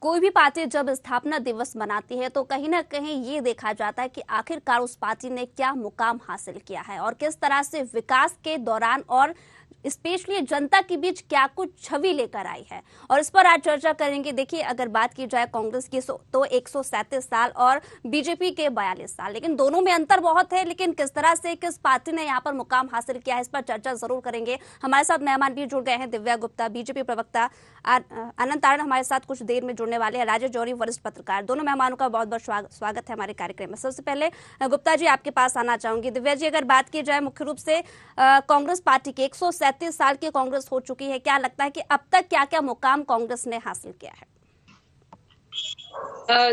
कोई भी पार्टी जब स्थापना दिवस मनाती है तो कहीं ना कहीं ये देखा जाता है कि आखिरकार उस पार्टी ने क्या मुकाम हासिल किया है और किस तरह से विकास के दौरान और स्पेशली जनता के बीच क्या कुछ छवि लेकर आई है। और इस पर आज चर्चा करेंगे। देखिए, अगर बात की जाए कांग्रेस की तो 137 साल और बीजेपी के 42 साल, लेकिन दोनों में अंतर बहुत है। लेकिन किस तरह से किस पार्टी ने यहाँ पर मुकाम हासिल किया है, इस पर चर्चा जरूर करेंगे। हमारे साथ मेहमान भी जुड़ गए हैं। दिव्या गुप्ता, बीजेपी प्रवक्ता, अनंत आनंद हमारे साथ कुछ देर में जुड़ने वाले हैं, राजेश जौहरी, वरिष्ठ पत्रकार। दोनों मेहमानों का बहुत बहुत स्वागत है हमारे कार्यक्रम में। सबसे पहले गुप्ता जी आपके पास आना चाहूंगी। दिव्या जी, अगर बात की जाए मुख्य रूप से कांग्रेस पार्टी की 137 साल की कांग्रेस हो चुकी है, क्या लगता है कि अब तक क्या क्या मुकाम कांग्रेस ने हासिल किया है?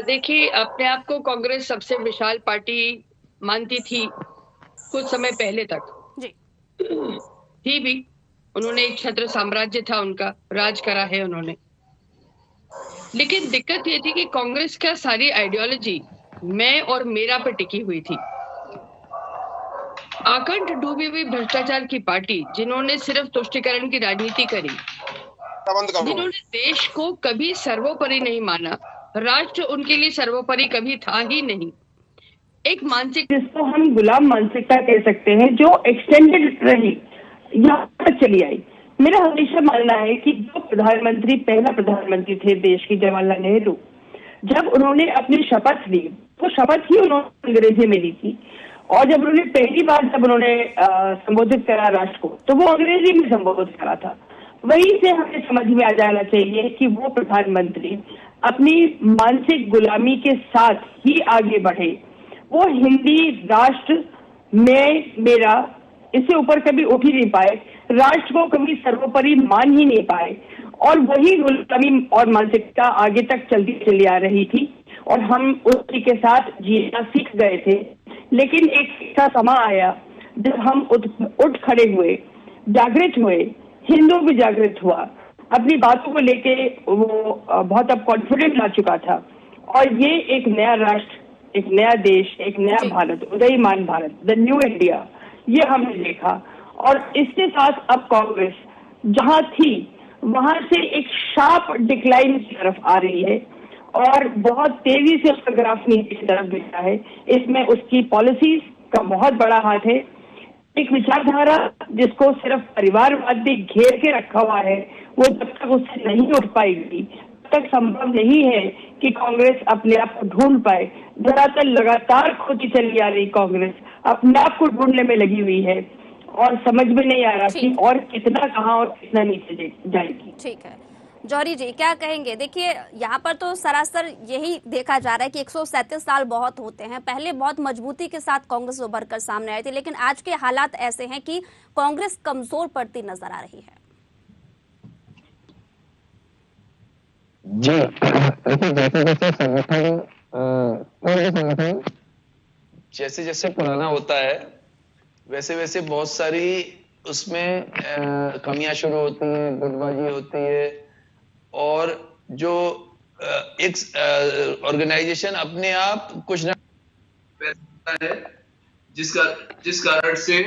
देखिए, अपने आप को कांग्रेस सबसे विशाल पार्टी मानती थी कुछ समय पहले तक जी। थी भी। उन्होंने एक छत्र साम्राज्य था, उनका राज करा है उन्होंने। लेकिन दिक्कत ये थी कि कांग्रेस का सारी आइडियोलॉजी मैं और मेरा पे टिकी हुई थी। आकंठ डूबी हुई भ्रष्टाचार की पार्टी, जिन्होंने सिर्फ तुष्टीकरण की राजनीति करी, जिन्होंने देश को कभी सर्वोपरि नहीं माना, राष्ट्र उनके लिए सर्वोपरि कभी था ही नहीं। एक मानसिक, जिसको हम गुलाम मानसिकता कह सकते हैं, जो एक्सटेंडेड रही, यहाँ तक चली आई। मेरा हमेशा मानना है कि जो प्रधानमंत्री, पहला प्रधानमंत्री थे देश की, जवाहरलाल नेहरू, जब उन्होंने अपनी शपथ ली, तो शपथ ही उन्होंने अंग्रेजी में ली थी। और जब उन्होंने पहली बार जब उन्होंने संबोधित करा राष्ट्र को, तो वो अंग्रेजी में संबोधित करा था। वहीं से हमें समझ में आ जाना चाहिए कि वो प्रधानमंत्री अपनी मानसिक गुलामी के साथ ही आगे बढ़े। वो हिंदी राष्ट्र में मेरा, इससे ऊपर कभी उठ ही नहीं पाए, राष्ट्र को कभी सर्वोपरि मान ही नहीं पाए, और वही गुलामी और मानसिकता आगे तक चलती चली आ रही थी और हम उसी के साथ जीना सीख गए थे। लेकिन एक ऐसा समय आया जब हम उठ खड़े हुए, जागृत हुए, हिंदू भी जागृत हुआ, अपनी बातों को लेके वो बहुत अब कॉन्फिडेंट ला चुका था, और ये एक नया राष्ट्र, एक नया देश, एक नया भारत, उदयमान भारत, द न्यू इंडिया, ये हमने देखा। और इसके साथ अब कांग्रेस जहां थी वहां से एक शार्प डिक्लाइन की तरफ आ रही है और बहुत तेजी से उसका ग्राफ नीचे की तरफ गिरता है। इसमें उसकी पॉलिसीज का बहुत बड़ा हाथ है। एक विचारधारा जिसको सिर्फ परिवारवाद भी घेर के रखा हुआ है, वो जब तक उससे नहीं उठ पाएगी तब तक संभव नहीं है कि कांग्रेस अपने आप को ढूंढ पाए। धरातल लगातार खोती चली आ रही कांग्रेस अपने आप को ढूंढने में लगी हुई है और समझ में नहीं आ रहा कि और कितना, कहां और कितना नीचे जाएगी। ठीक है, जौहरी जी क्या कहेंगे? देखिए, यहाँ पर तो सरासर यही देखा जा रहा है कि 137 साल बहुत होते हैं। पहले बहुत मजबूती के साथ कांग्रेस उभर कर सामने आई थी, लेकिन आज के हालात ऐसे हैं कि कांग्रेस कमजोर पड़ती नजर आ रही है। जी, जैसे जैसे पुराना होता है वैसे वैसे बहुत सारी उसमें कमियां शुरू होती हैं, गुटबाजी होती है, और जो एक ऑर्गेनाइजेशन अपने आप कुछ ना है, जिस कारण से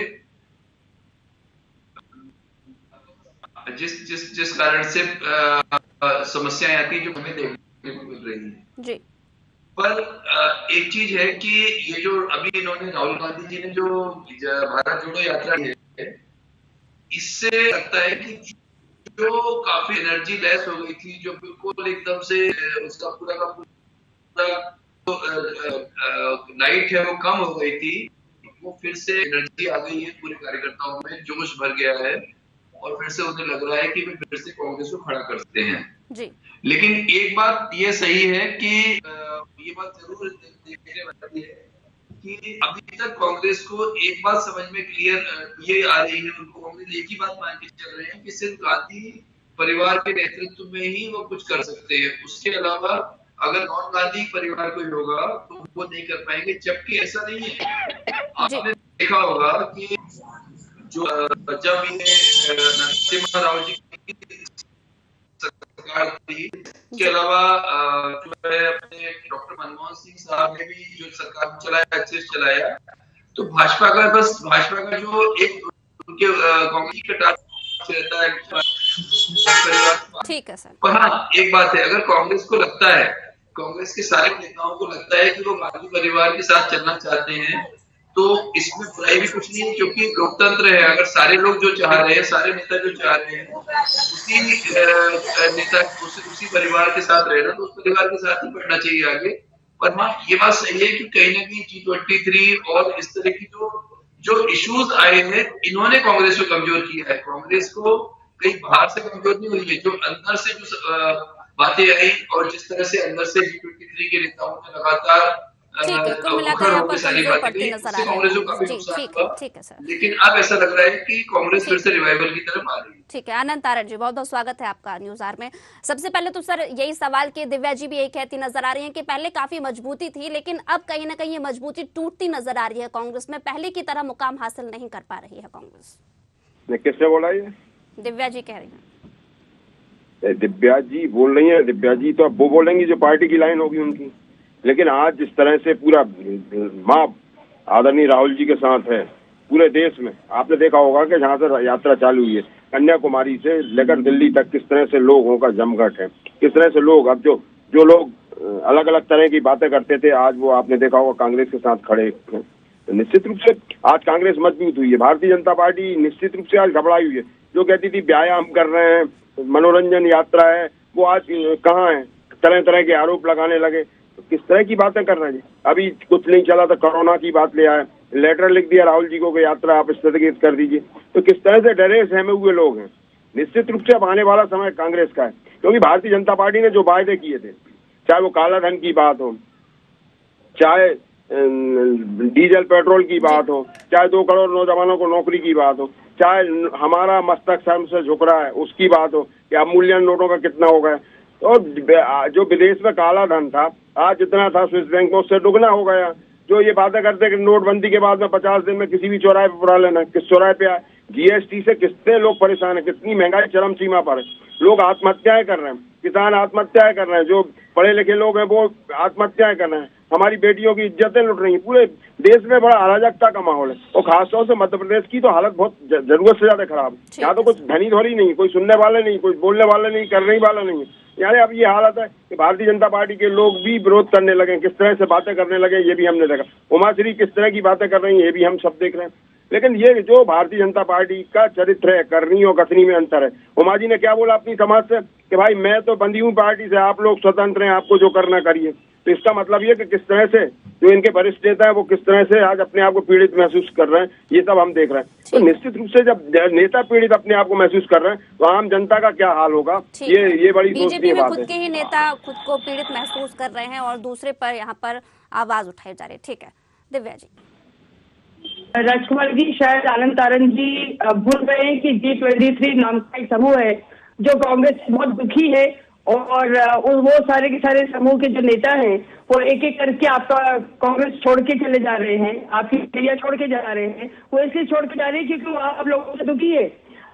जिस कारण से समस्याएं आती है जो हमें देखने को मिल रही है जी। पर एक चीज है कि ये जो अभी इन्होंने, राहुल गांधी जी ने जो भारत जोड़ो यात्रा की है, इससे लगता है कि जो काफी एनर्जी लेस हो गई थी, जो बिल्कुल एकदम से उसका पूरा का पूरा नाइट है वो कम हो गई थी, वो फिर से एनर्जी आ गई है, पूरे कार्यकर्ताओं में जोश भर गया है और फिर से उन्हें लग रहा है कि वे फिर से कांग्रेस को खड़ा कर सकते हैं जी। लेकिन एक बात ये सही है कि ये बात जरूर देखने वाली है कि अभी तक कांग्रेस को एक बात समझ में क्लियर ये आ रही है, उनको कांग्रेस एक ही बात मान के चल रहे हैं कि सिर्फ गांधी परिवार के नेतृत्व में ही वो कुछ कर सकते हैं, उसके अलावा अगर नॉन गांधी परिवार कोई होगा तो वो नहीं कर पाएंगे। जबकि ऐसा नहीं है। आपने देखा होगा कि जो जब नरसिम्हा राव जी की सरकार थी, इसके अलावा जो है अपने डॉक्टर मनमोहन सिंह साहब ने भी जो सरकार चलाया, अच्छे से चलाया, तो भाजपा का जो एक उनके कांग्रेस का टारगेट रहता है ठीक है सर। पर हाँ, एक बात है, अगर कांग्रेस को लगता है, कांग्रेस के सारे नेताओं को लगता है कि वो गांधी परिवार के साथ चलना चाहते हैं, तो इसमें बुराई भी कुछ नहीं है, क्योंकि लोकतंत्र है। अगर सारे लोग जो चाह रहे हैं, सारे नेता जो चाह रहे हैं, उसी नेता उसी परिवार के साथ रहना, तो उस परिवार के साथ ही बढ़ना चाहिए आगे। पर हाँ, ये बात सही है कि कहीं ना कहीं G23 और इस तरह की जो इश्यूज आए हैं, इन्होंने कांग्रेस को कमजोर किया है। कांग्रेस को कहीं बाहर से कमजोर नहीं हुई है, जो अंदर से जो बातें आई और जिस तरह से अंदर से G23 के नेताओं ने लगातार ठीक है, कुल मिलाकर यहाँ पर कमजोर पड़ती नजर आ रही है कांग्रेस। जी ठीक है सर। लेकिन अब ऐसा लग रहा है कि कांग्रेस फिर से रिवाइवल की तरफ आ रही है। ठीक है, आनंद तारण जी, बहुत बहुत स्वागत है आपका न्यूज आवर में। सबसे पहले तो सर यही सवाल कि दिव्या जी भी यही कहती नजर आ रही हैं कि पहले काफी मजबूती थी, लेकिन अब कहीं ना कहीं ये मजबूती टूटती नजर आ रही है कांग्रेस में, पहले की तरह मुकाम हासिल नहीं कर पा रही है कांग्रेस। किसने बोला ये? दिव्या जी कह रही हैं। दिव्या जी बोल रही है? दिव्या जी तो अब वो बोलेंगी जो पार्टी की लाइन होगी उनकी। लेकिन आज जिस तरह से पूरा माँ आदरणीय राहुल जी के साथ है पूरे देश में, आपने देखा होगा कि जहाँ से यात्रा चालू हुई है कन्याकुमारी से लेकर दिल्ली तक, किस तरह से लोगों का जमघट है, किस तरह से लोग अब जो लोग अलग अलग तरह की बातें करते थे, आज वो आपने देखा होगा कांग्रेस के साथ खड़े हैं। तो निश्चित रूप से आज कांग्रेस मजबूत हुई है। भारतीय जनता पार्टी निश्चित रूप से आज घबराई हुई है। जो कहती थी व्यायाम कर रहे हैं, मनोरंजन यात्रा है, वो आज कहाँ है? तरह तरह के आरोप लगाने लगे। तो किस तरह की बातें कर रहे हैं? अभी कुछ नहीं चला था, कोरोना की बात ले आए, लेटर लिख दिया राहुल जी को कि यात्रा आप स्थगित कर दीजिए। तो किस तरह से डरे सहमे हुए लोग हैं। निश्चित रूप से अब आने वाला समय कांग्रेस का है, क्योंकि भारतीय जनता पार्टी ने जो वायदे किए थे, चाहे वो काला धन की बात हो, चाहे डीजल पेट्रोल की बात हो, चाहे 2 करोड़ नौजवानों को नौकरी की बात हो, चाहे हमारा मस्तक शर्म से झुक रहा है उसकी बात हो, कि अमूल्यन नोटों का कितना हो गया, और जो विदेश में काला धन था आज जितना था स्विस बैंक में उससे दुगना हो गया। जो ये बातें करते कि नोटबंदी के बाद में 50 दिन में किसी भी चौराहे पर बुला लेना, किस चौराहे पे आए? जीएसटी से कितने लोग परेशान है, कितनी महंगाई चरम सीमा पर है। लोग आत्महत्याएं कर रहे हैं, किसान आत्महत्याएं कर रहे हैं, जो पढ़े लिखे लोग हैं वो आत्महत्याएं कर रहे हैं, हमारी बेटियों की इज्जतें लुट रही हैं। पूरे देश में बड़ा अराजकता का माहौल है, और खासतौर से मध्य प्रदेश की तो हालत बहुत जरूरत से ज्यादा खराब है। यहाँ तो कुछ धनी धोरी नहीं, कोई सुनने वाले नहीं, कोई बोलने वाले नहीं, करने वाला नहीं है। यानी अब ये हालत है कि भारतीय जनता पार्टी के लोग भी विरोध करने लगे, किस तरह से बातें करने लगे ये भी हमने देखा। उमाश्री किस तरह की बातें कर रही है ये भी हम सब देख रहे हैं। लेकिन ये जो भारतीय जनता पार्टी का चरित्र है, करनी और कथनी में अंतर है। उमा जी ने क्या बोला अपनी समाज से कि भाई मैं तो बंधी हूँ पार्टी से, आप लोग स्वतंत्र हैं, आपको जो करना करिए। तो इसका मतलब ये कि किस तरह से जो इनके वरिष्ठ नेता है वो किस तरह से आज अपने आप को पीड़ित महसूस कर रहे हैं, ये सब हम देख रहे हैं। तो निश्चित रूप से जब नेता पीड़ित अपने आप को महसूस कर रहे हैं तो आम जनता का क्या हाल होगा, ये बड़ी बीजेपी में खुद के ही नेता खुद को पीड़ित महसूस कर रहे हैं और दूसरे पर यहाँ पर आवाज उठाई जा रही है। ठीक है दिव्या जी। राजकुमार जी, शायद आनंद तारण जी भूल रहे हैं कि G23 नाम का एक समूह है जो कांग्रेस से बहुत दुखी है, और वो सारे के सारे समूह के जो नेता हैं वो एक एक करके आपका कांग्रेस छोड़ के चले जा रहे हैं, आपकी एरिया छोड़ के जा रहे हैं। वो इसलिए छोड़ के जा रहे हैं क्योंकि वो आप लोगों से दुखी है।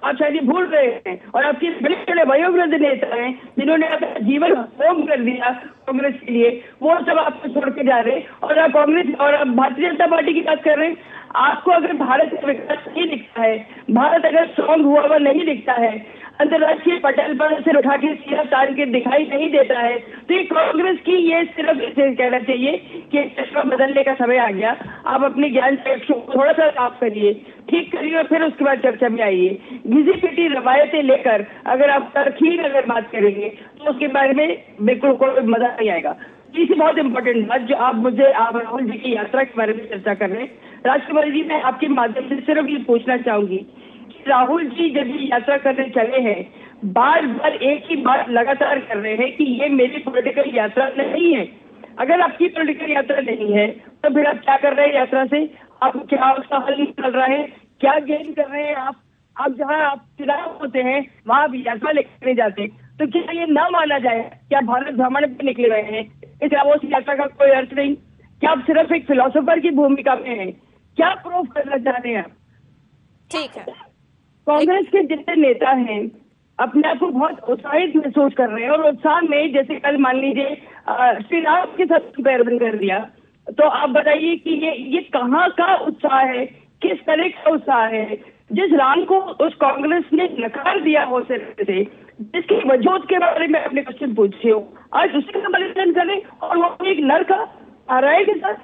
आप शायद ये भूल रहे हैं, और आपके बड़े बड़े वयोवृद्ध नेता हैं जिन्होंने अपना जीवन होम कर दिया कांग्रेस के लिए, वो सब आपको छोड़ के जा रहे हैं। और आप कांग्रेस और आप भारतीय जनता पार्टी की बात कर रहे हैं। आपको अगर भारत का विकास नहीं दिखता है, भारत अगर स्ट्रॉन्ग हुआ हुआ नहीं दिखता है, अंतर्राष्ट्रीय पटल पर सिर उठा के सीधा तान के दिखाई नहीं देता है, तो ये कांग्रेस की ये सिर्फ इसे कहना चाहिए कि चश्मा बदलने का समय आ गया। आप अपने ज्ञान चक्षु को थोड़ा सा साफ करिए, ठीक करिए, और फिर उसके बाद चर्चा में आइए। घिसी पिटी रवायतें लेकर अगर आप तरकीब अगर बात करेंगे तो उसके बारे में बिल्कुल कोई मजा नहीं आएगा। तीसरी बहुत इंपॉर्टेंट बात जो आप राहुल जी की यात्रा के बारे में चर्चा कर रहे हैं, राजकुमार जी मैं आपके माध्यम से सिर्फ ये पूछना चाहूंगी कि राहुल जी जब ये यात्रा करने चले हैं बार बार एक ही बात लगातार कर रहे हैं कि ये मेरी पॉलिटिकल यात्रा नहीं है। अगर आपकी पॉलिटिकल यात्रा नहीं है तो फिर आप क्या कर रहे हैं यात्रा से? आप क्या उसका हल निकल रहा है? क्या गेन कर रहे हैं आप जहाँ आप चुनाव होते हैं वहां आप यात्रा लेकर नहीं जाते, तो क्या ये ना माना जाए कि आप भारत भ्रमण पे निकले रहे हैं? इस उस यात्रा का कोई अर्थ नहीं। क्या आप सिर्फ एक फिलोसोफर की भूमिका में हैं? क्या प्रूव करना चाह रहे हैं आप? ठीक है, कांग्रेस के जितने नेता हैं अपने आप को बहुत उत्साहित महसूस कर रहे हैं, और उत्साह में जैसे कल मान लीजिए श्री राम के साथ पैरबंद कर दिया, तो आप बताइए कि ये कहाँ का उत्साह है, किस तरह का उत्साह है? जिस राम को उस कांग्रेस ने नकार दिया हो से, जिसकी वजूद के बारे में अपने क्वेश्चन पूछे हो, आज उसका समर्थन करें और वो एक नर का आ रहा है के साथ।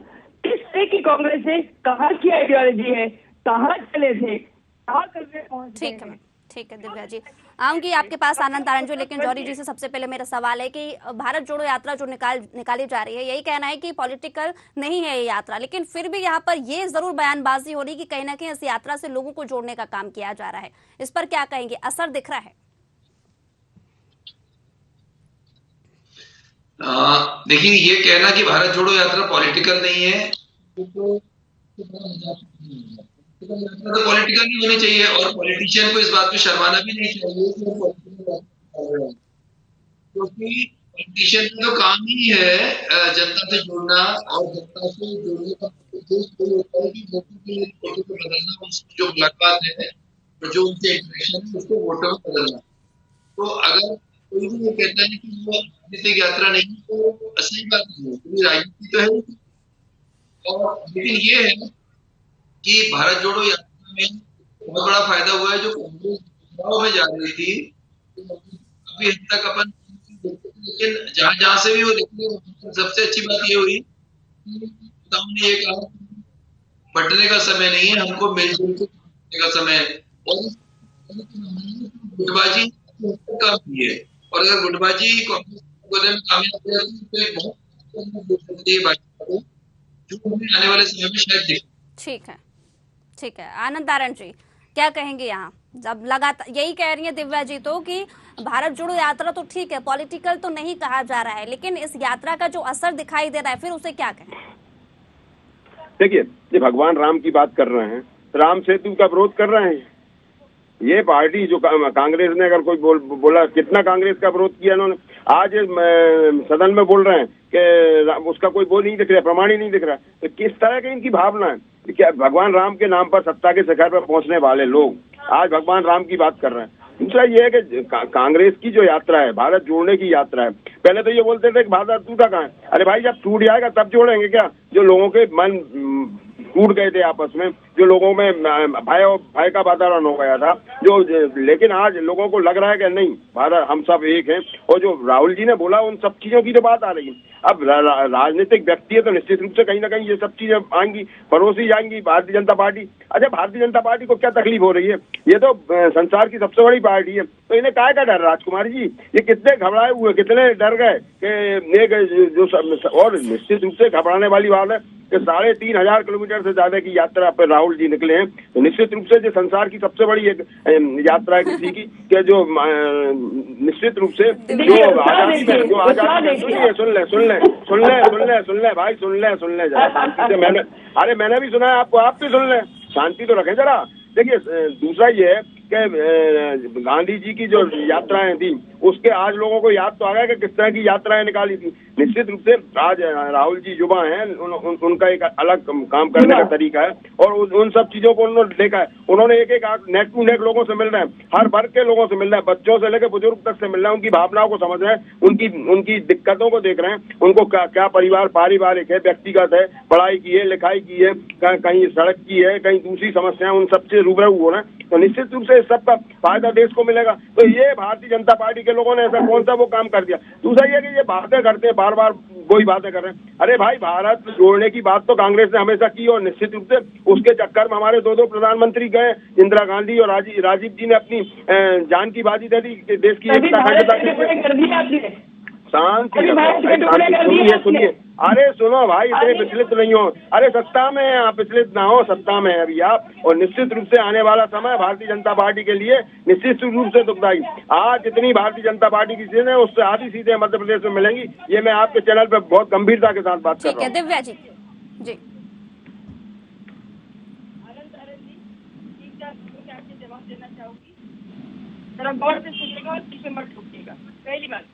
किस तरह की कांग्रेस है, कहाँ की आइडियोलॉजी है, कहाँ चले थे, कहाँ करके पहुंचे। ठीक है दिव्या जी, आऊंगी आपके पास आनंद तारण जी, लेकिन जौहरी जी से सबसे पहले मेरा सवाल है कि भारत जोड़ो यात्रा जो निकाली जा रही है, यही कहना है कि पॉलिटिकल नहीं है ये यात्रा, लेकिन फिर भी यहाँ पर ये जरूर बयानबाजी हो रही कि कहीं ना कहीं इस यात्रा से लोगों को जोड़ने का काम किया जा रहा है। इस पर क्या कहेंगे, असर दिख रहा है? देखिए, ये कहना कि भारत जोड़ो यात्रा पॉलिटिकल नहीं है, तो पॉलिटिकल नहीं होनी चाहिए और पॉलिटिशियन को इस बात में शर्माना भी नहीं चाहिए क्योंकि पॉलिटिशियन का तो काम ही है जनता से जुड़ना और जनता से जुड़ने का होता है कि वोटों को बदलना, उसकी जो मुलाकात है और जो उनसे इंटरेक्शन है उसको वोटों में बदलना। तो अगर कोई भी ये कहता है कि वो राजनीतिक यात्रा नहीं, तो सही बात नहीं है, क्योंकि राजनीति तो है। और लेकिन ये है कि भारत जोड़ो यात्रा में बहुत बड़ा फायदा हुआ है। जो कांग्रेस चुनाव में जा रही थी अभी तक अपन, लेकिन जहां से भी वो निकले, सबसे अच्छी बात ये हुई कि उन्होंने ये कहा बंटने का समय नहीं है, हमको मिलजुल के का समय है। और गुटबाजी काम की है, और अगर गुटबाजी कांग्रेस में कामयाब हो जाती तो बहुत जो आने वाले समय में शायद दिखे। ठीक है आनंद तारण जी, क्या कहेंगे यहाँ? जब लगातार यही कह रही है दिव्या जी तो कि भारत जोड़ो यात्रा तो ठीक है, पॉलिटिकल तो नहीं कहा जा रहा है, लेकिन इस यात्रा का जो असर दिखाई दे रहा है, फिर उसे क्या कहें? देखिए, ये भगवान राम की बात कर रहे हैं, राम सेतु का विरोध कर रहे हैं। ये पार्टी जो कांग्रेस ने, अगर कोई बोला, कितना कांग्रेस का विरोध किया इन्होंने। आज सदन में बोल रहे हैं कि उसका कोई वो नहीं दिख रहा, प्रमाण ही नहीं दिख रहा। तो किस तरह की इनकी भावना है? क्या भगवान राम के नाम पर सत्ता के शिखर पर पहुंचने वाले लोग आज भगवान राम की बात कर रहे हैं। दूसरा ये है कि कांग्रेस की जो यात्रा है, भारत जोड़ने की यात्रा है, पहले तो ये बोलते थे कि भारत टूटा कहाँ है। अरे भाई, जब टूट जाएगा तब जोड़ेंगे क्या? जो लोगों के मन टूट गए थे आपस में, जो लोगों में भय का वातावरण हो गया था, लेकिन आज लोगों को लग रहा है कि नहीं, भारत हम सब एक हैं। और जो राहुल जी ने बोला, उन सब चीजों की तो बात आ रही है। अब राजनीतिक व्यक्ति है तो निश्चित रूप से कहीं ना कहीं ये सब चीजें आएंगी, परोसी जाएंगी। भारतीय जनता पार्टी, अच्छा भारतीय जनता पार्टी को क्या तकलीफ हो रही है? ये तो संसार की सबसे बड़ी पार्टी है, तो इन्हें काय का डर? राजकुमारी जी, ये कितने घबराए हुए, कितने डर गए कि जो और निश्चित रूप से घबराने वाली बात है कि 3,500 किलोमीटर से ज्यादा की यात्रा पर राहुल जी निकले हैं। तो निश्चित रूप से जो संसार की सबसे बड़ी एक यात्रा है किसी की, कि जो निश्चित रूप से जो आजादी सुन ले भाई, सुन ले जरा शांति से। मैंने भी सुना है आपको, आप भी सुन ले, शांति तो रखें जरा। देखिए, दूसरा ये है कि गांधी जी की जो यात्राएं थी, उसके आज लोगों को याद तो आ गया कि किस तरह की यात्राएं निकाली थी। निश्चित रूप से आज राहुल जी युवा हैं, उनका एक अलग काम करने का तरीका है, और उन सब चीजों को उन्होंने देखा है। उन्होंने एक नेक टू नेक लोगों से मिल रहे हैं, हर वर्ग के लोगों से मिल रहे हैं, बच्चों से लेकर बुजुर्ग तक से मिल रहे हैं, उनकी भावनाओं को समझ रहे हैं, उनकी दिक्कतों को देख रहे हैं, उनको क्या परिवार पारिवारिक है, व्यक्तिगत है, पढ़ाई की है, लिखाई की है, कहीं सड़क की है, कहीं दूसरी समस्याएं, उन सबसे रूबरू हो रहे हैं। तो निश्चित रूप से सबका फायदा देश को मिलेगा। तो ये भारतीय जनता पार्टी के लोगों ने ऐसा कौन सा वो काम कर दिया? दूसरा ये कि ये बातें करते हैं, बार बार वही बातें कर रहे हैं। अरे भाई, भारत जोड़ने की बात तो कांग्रेस ने हमेशा की, और निश्चित रूप से उसके चक्कर में हमारे दो प्रधानमंत्री गए, इंदिरा गांधी और राजीव जी ने अपनी जान की बाजी दे दी देश की एकता अखंडता। शांति, सुनिए, अरे सुनो भाई, इतने विचलित नहीं हो। अरे सत्ता में है आप, विचलित ना हो, सत्ता में है अभी आप। और निश्चित रूप से आने वाला समय भारतीय जनता पार्टी के लिए निश्चित रूप से दुखदायी। आज जितनी भारतीय जनता पार्टी की सीटें हैं, उससे आधी सीटें मध्य प्रदेश में मिलेंगी। ये मैं आपके चैनल पे बहुत गंभीरता के साथ बात कर रहा हूँ। दिव्या जी जी, जवाब देना चाहूंगी, जरा गौर से सुनिएगा और पीछे मत ठोकिएगा। पहली बात,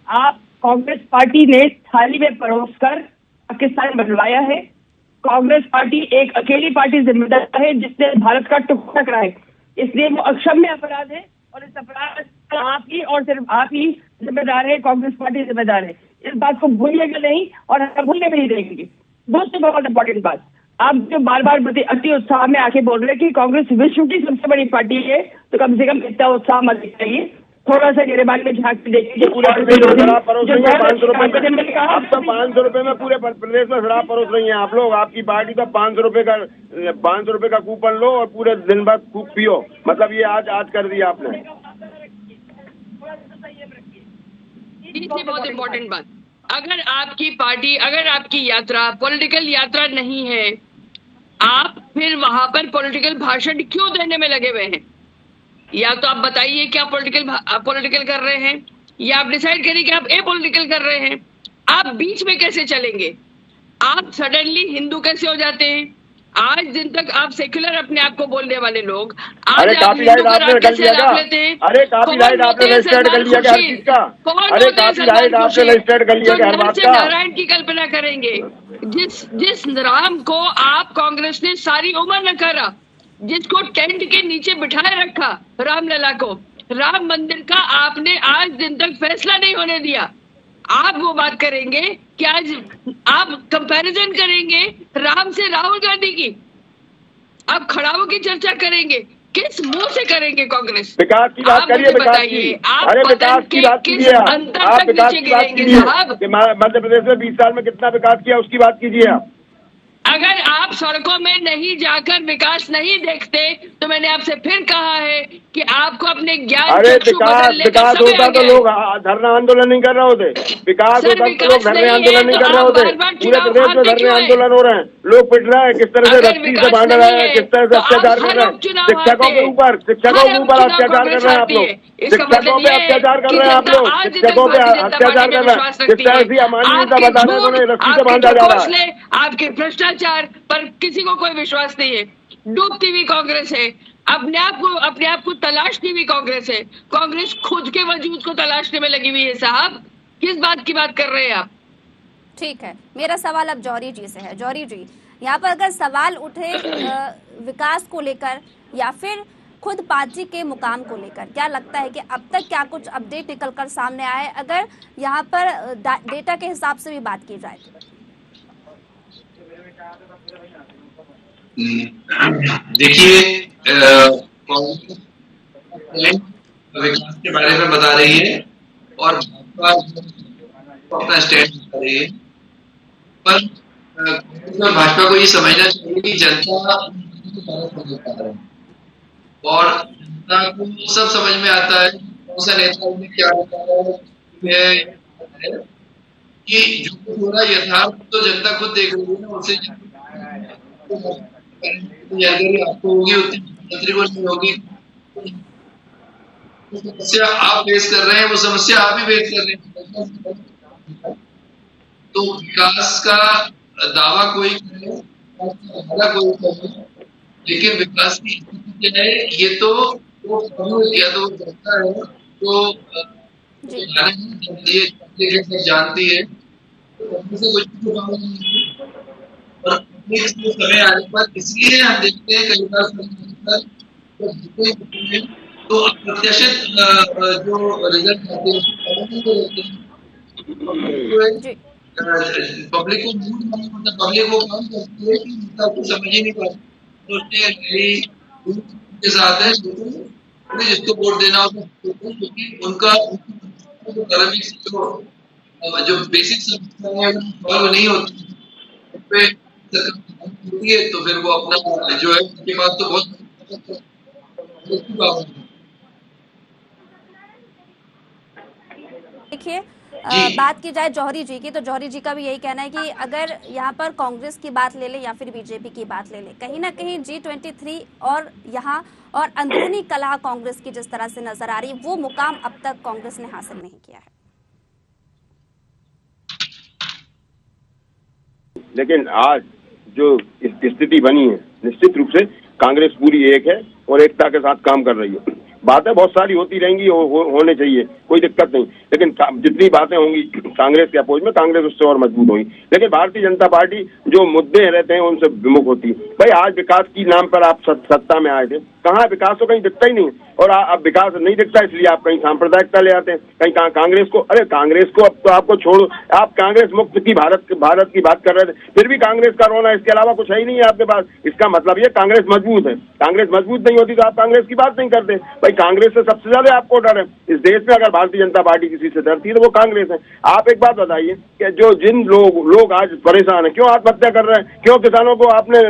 आप कांग्रेस पार्टी ने थाली में परोसकर पाकिस्तान बनवाया है। कांग्रेस पार्टी एक अकेली पार्टी जिम्मेदार है जिसने भारत का टुकड़ा करा है, इसलिए वो अक्षम्य अपराध है, और इस अपराध का आप ही और सिर्फ आप ही जिम्मेदार है, कांग्रेस पार्टी जिम्मेदार है। इस बात को भूलिएगा नहीं, और हम भूलने भी नहीं देंगे। दूसरी बहुत इंपॉर्टेंट बात, आप जो बार बार अति उत्साह में आके बोल रहे हैं कि कांग्रेस विश्व की सबसे बड़ी पार्टी है, तो कम से कम इतना उत्साह मत दिखाइए, थोड़ा सा गिरेबान में झांक के देखिए। पूरे प्रदेश में शराब परोस रही है 500 रुपए में, अब तो 500 रुपए में पूरे प्रदेश में शराब परोस रही है आप लोग। आपकी पार्टी का 500 रुपए का कूपन लो और पूरे दिन भर खूब पियो, मतलब ये आज कर दिया आपने। बहुत इम्पोर्टेंट बात, अगर आपकी पार्टी, अगर आपकी यात्रा पॉलिटिकल यात्रा नहीं है, आप फिर वहां पर पॉलिटिकल भाषण क्यों देने में लगे हुए हैं? या तो आप बताइए कि आप पॉलिटिकल कर रहे हैं, या आप डिसाइड करिए कि आप अपॉलिटिकल कर रहे हैं। आप बीच में कैसे चलेंगे? आप सडनली हिंदू कैसे हो जाते हैं? आज दिन तक आप सेक्युलर अपने आप को बोलने वाले लोग आज आप हिंदू का राग कैसे रख लेते हैं? अरे कॉपीराइट आपने रजिस्टर्ड कर लिया क्या हर चीज का? अरे कॉपीराइट आपने रजिस्टर्ड कर लिया क्या हर बात का? नारायण की कल्पना करेंगे, जिस राम को आप कांग्रेस ने सारी उम्र नकारा, जिसको टेंट के नीचे बिठाए रखा, रामलला को, राम मंदिर का आपने आज दिन तक फैसला नहीं होने दिया। आप वो बात करेंगे कि आज आप कंपैरिजन करेंगे राम से राहुल गांधी की, आप खड़ाओं की चर्चा करेंगे, किस मुंह से करेंगे कांग्रेस? विकास की बात करिए, बताइए। अरे विकास की बात कीजिए, आप विकास की बात कीजिए। मध्य प्रदेश में 20 साल में कितना विकास किया उसकी बात कीजिए आप। अगर आप सड़कों में नहीं जाकर विकास नहीं देखते तो मैंने आपसे फिर कहा है कि आपको अपने ज्ञान विकास होता तो लोग धरना आंदोलन नहीं कर रहे होते। विकास होता तो लोग धरने आंदोलन नहीं कर रहे होते। पूरे प्रदेश में धरने आंदोलन हो रहे हैं, लोग पिट रहे हैं, किस तरह से रस्सी से बांध रहे हैं, किस तरह से अत्याचार कर रहे हैं शिक्षकों के ऊपर अत्याचार कर रहे हैं आप लोग, शिक्षकों पे अत्याचार कर रहे हैं आप लोग, शिक्षकों पे अत्याचार कर रहे हैं, किस तरह से अमानवीयता बता रहे हैं, उन्हें रस्सी से बांधा जा रहा है। आपके भ्रष्टाचार पर किसी को कोई विश्वास नहीं है। डूबती हुई कांग्रेस है, अपने आप को तलाशती हुई कांग्रेस है। कांग्रेस खुद के वजूद को तलाशने में लगी हुई है। साहब, किस बात की बात कर रहे हैं आप? ठीक है, मेरा सवाल अब जौहरी जी से है। जौहरी जी, यहाँ पर अगर सवाल उठे विकास को लेकर या फिर खुद पार्टी के मुकाम को लेकर, क्या लगता है कि अब तक क्या कुछ अपडेट निकलकर सामने आया है, अगर यहाँ पर डेटा के हिसाब से भी बात की जाए? देखिए, विकास के बारे में बता रही है और अपना स्टैंड बता रही है, पर भाजपा को ये समझना चाहिए कि जनता और जनता को सब समझ में आता है कौन सा नेता ने क्या बताया है कि जो कुछ हो रहा है यथार्थ तो जनता खुद देख रही है ना। उससे आपको होगी उतनी मंत्री को नहीं होगी। समस्या आप फेस कर रहे हैं, वो समस्या आप ही फेस कर रहे हैं। तो विकास का दावा कोई करे, कोई करे, लेकिन विकास की स्थिति क्या है ये तो वो या तो जनता है तो जानती है, और समय आने पर इसलिए हम देखते हैं कई बार तो अप्रत्याशित जो रिजल्ट आते हैं पब्लिक को पब्लिक वो काम करती है कि नेता को समझ ही नहीं पाती के साथ है जिसको वोट देना होता क्योंकि उनका जो बेसिक समस्या है सॉल्व नहीं होती है, तो फिर वो अपना जो है उसके बाद तो बहुत देखिए, बात की जाए जौहरी जी की, तो जौहरी जी का भी यही कहना है कि अगर यहाँ पर कांग्रेस की बात ले ले या फिर बीजेपी की बात ले ले, कहीं ना कहीं G23 और यहाँ और अंदरूनी कलह कांग्रेस की जिस तरह से नजर आ रही है, वो मुकाम अब तक कांग्रेस ने हासिल नहीं किया है। लेकिन आज जो स्थिति बनी है, निश्चित रूप से कांग्रेस पूरी एक है और एकता के साथ काम कर रही है। बातें बहुत सारी होती रहेंगी, होने चाहिए, कोई दिक्कत नहीं, लेकिन जितनी बातें होंगी कांग्रेस के अपोज में, कांग्रेस उससे और मजबूत होगी। लेकिन भारतीय जनता पार्टी जो मुद्दे रहते हैं उनसे विमुख होती है। भाई आज विकास की नाम पर आप सत्ता में आए थे, कहाँ विकास तो कहीं दिखता ही नहीं, और अब विकास नहीं दिखता इसलिए आप कहीं सांप्रदायिकता ले आते हैं, कहीं कांग्रेस को, अरे कांग्रेस को अब तो आपको छोड़ो, आप कांग्रेस मुक्त की भारत की बात कर रहे थे, फिर भी कांग्रेस का रोना, इसके अलावा कुछ है ही नहीं है आपके पास। इसका मतलब ये कांग्रेस मजबूत है, कांग्रेस मजबूत नहीं होती तो आप कांग्रेस की बात नहीं करते। भाई कांग्रेस से सबसे ज्यादा आपको डर है इस देश में, अगर भारतीय जनता पार्टी किसी से डरती है तो वो कांग्रेस है। आप एक बात बताइए कि जो जिन लोग आज परेशान है, क्यों आत्महत्या कर रहे हैं, क्यों किसानों को आपने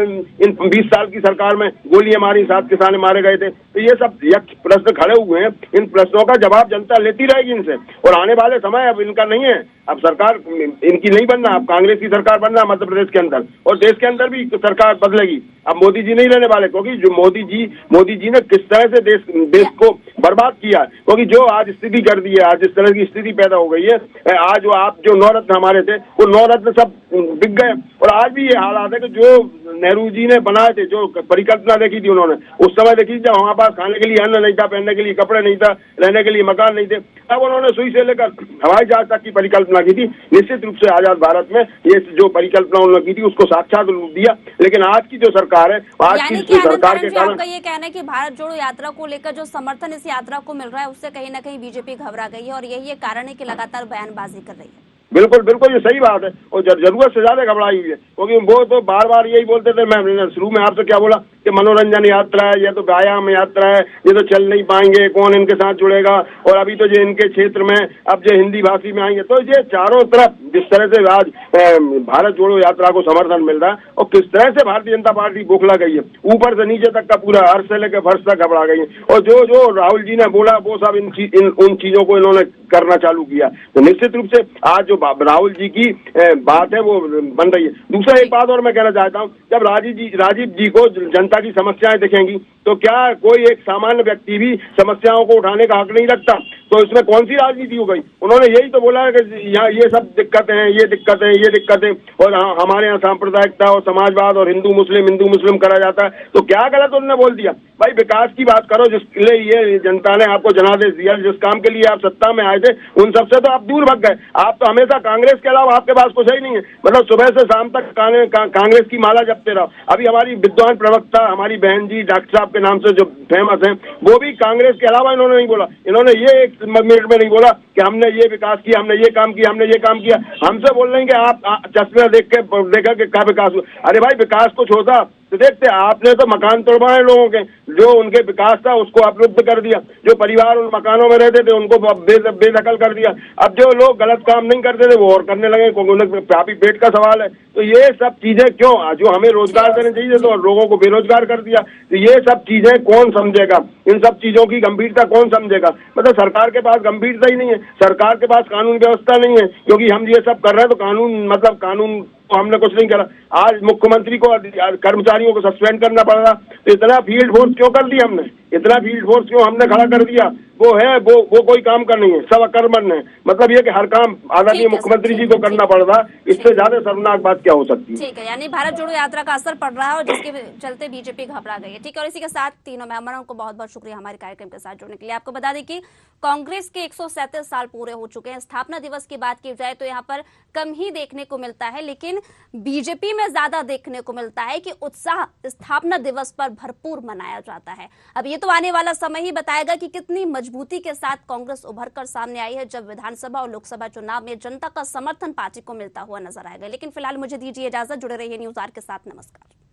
इन 20 साल की सरकार में गोलियां मारी, 7 किसान मारे गए थे, तो ये सब प्रश्न खड़े हुए हैं। इन प्रश्नों का जवाब जनता लेती रहेगी इनसे, और आने वाले समय अब इनका नहीं है, अब सरकार इनकी नहीं बनना, अब कांग्रेस की सरकार बनना मध्य प्रदेश के अंदर, और देश के अंदर भी सरकार बदलेगी। अब मोदी जी नहीं रहने वाले, क्योंकि जो मोदी जी ने किस तरह से देश को बर्बाद किया, क्योंकि जो आज स्थिति कर दी है, आज इस तरह की स्थिति पैदा हो गई है, आज वो आप जो 9 रत्न हमारे थे वो 9 रत्न सब बिक गए। और आज भी ये हालात है कि जो नेहरू जी ने बनाए थे, जो परिकल्पना देखी थी उन्होंने उस समय, देखी जब हमारे पास खाने के लिए अन्न नहीं था, पहनने के लिए कपड़े नहीं था, रहने के लिए मकान नहीं थे, तब उन्होंने सुई से लेकर हवाई जहाज तक की परिकल्पना की थी। निश्चित रूप से आजाद भारत में ये जो परिकल्पना उन्होंने की थी उसको साक्षात रूप दिया। लेकिन आज की जो सरकार है, आज की सरकार के कारण, आपका ये कहना है कि भारत जोड़ो यात्रा को लेकर जो समर्थन इस यात्रा को मिल रहा है उससे कहीं ना कहीं बीजेपी घबरा गई है, और यही एक कारण है कि लगातार बयानबाजी कर रही है। बिल्कुल बिल्कुल, ये सही बात है, और जरूरत से ज्यादा घबराई हुई है, क्योंकि वो तो बार बार यही बोलते थे। मैं शुरू में आपसे क्या बोला कि मनोरंजन यात्रा है, ये तो व्यायाम यात्रा है, ये तो चल नहीं पाएंगे, कौन इनके साथ जुड़ेगा, और अभी तो जो इनके क्षेत्र में अब जो हिंदी भाषी में आएंगे, तो ये चारों तरफ जिस तरह से आज भारत जोड़ो यात्रा को समर्थन मिल रहा है, और किस तरह से भारतीय जनता पार्टी बौखला गई है, ऊपर से नीचे तक का पूरा अर्श से लेकर फर्श तक घबरा गई है। और जो राहुल जी ने बोला वो सब उन चीजों को इन्होंने करना चालू किया, तो निश्चित रूप से आज जो राहुल जी की बात है वो बन रही है। दूसरा एक बात और मैं कहना चाहता हूँ, जब राजीव जी को जनता की समस्याएं दिखेंगी तो क्या कोई एक सामान्य व्यक्ति भी समस्याओं को उठाने का हक नहीं रखता? तो इसमें कौन सी राजनीति हो गई? उन्होंने यही तो बोला है कि यहाँ ये सब दिक्कतें हैं, ये दिक्कतें, और हमारे यहाँ सांप्रदायिकता और समाजवाद और हिंदू मुस्लिम करा जाता है। तो क्या गलत उन्होंने बोल दिया? भाई विकास की बात करो, जिसके लिए ये जनता ने आपको जनादेश दिया, जिस काम के लिए आप सत्ता में आए थे, उन सबसे तो आप दूर भग गए। आप तो हमेशा कांग्रेस के अलावा आपके पास कुछ ही नहीं है, मतलब सुबह से शाम तक कांग्रेस की माला जपते रहो। अभी हमारी विद्वान प्रवक्ता, हमारी बहन जी डॉक्टर साहब के नाम से जो फेमस हैं, वो भी कांग्रेस के अलावा इन्होंने नहीं बोला। इन्होंने ये एक मिनट में नहीं बोला कि हमने ये विकास किया, हमने ये काम किया। हमसे बोल रहे हैं कि आप चश्मे देखा कि क्या विकास हुआ। अरे भाई विकास कुछ होता तो देखते, आपने तो मकान तोड़वाए लोगों के, जो उनके विकास था उसको अवरुद्ध कर दिया, जो परिवार उन मकानों में रहते थे उनको बेदखल कर दिया। अब जो लोग गलत काम नहीं करते थे वो और करने लगे, काफी पेट का सवाल है। तो ये सब चीजें क्यों, जो हमें रोजगार देने चाहिए तो लोगों को बेरोजगार कर दिया। तो ये सब चीजें कौन समझेगा? इन सब चीजों की गंभीरता कौन समझेगा? मतलब सरकार के पास गंभीरता ही नहीं है, सरकार के पास कानून व्यवस्था नहीं है, क्योंकि हम ये सब कर रहे हैं तो कानून तो हमने कुछ नहीं करा। आज मुख्यमंत्री को कर्मचारियों को सस्पेंड करना पड़ रहा, तो इतना फील्ड फोर्स क्यों कर दिया हमने? इतना फील्ड फोर्स क्यों हमने खड़ा कर दिया? वो कोई काम का नहीं है, सब अकर्मण्य है। मतलब ये कि हर काम आदरणीय मुख्यमंत्री जी को करना पड़ रहा, इससे ज्यादा शर्मनाक बात क्या हो सकती है? ठीक है, यानी भारत जोड़ो यात्रा का असर पड़ रहा है और जिसके चलते बीजेपी घबरा गई है। ठीक है, और इसी के साथ तीनों मेंबरों को बहुत बहुत शुक्रिया हमारे कार्यक्रम के साथ जुड़ने के लिए। आपको बता दें कि कांग्रेस के 137 साल पूरे हो चुके हैं। स्थापना दिवस की बात की जाए तो यहाँ पर कम ही देखने को मिलता है, लेकिन बीजेपी में ज्यादा देखने को मिलता है कि उत्साह स्थापना दिवस पर भरपूर मनाया जाता है। अब ये तो आने वाला समय ही बताएगा कि कितनी मजबूती के साथ कांग्रेस उभर कर सामने आई है, जब विधानसभा और लोकसभा चुनाव में जनता का समर्थन पार्टी को मिलता हुआ नजर आएगा। लेकिन फिलहाल मुझे दीजिए इजाजत, जुड़े रहिए न्यूज़ आर के साथ। नमस्कार।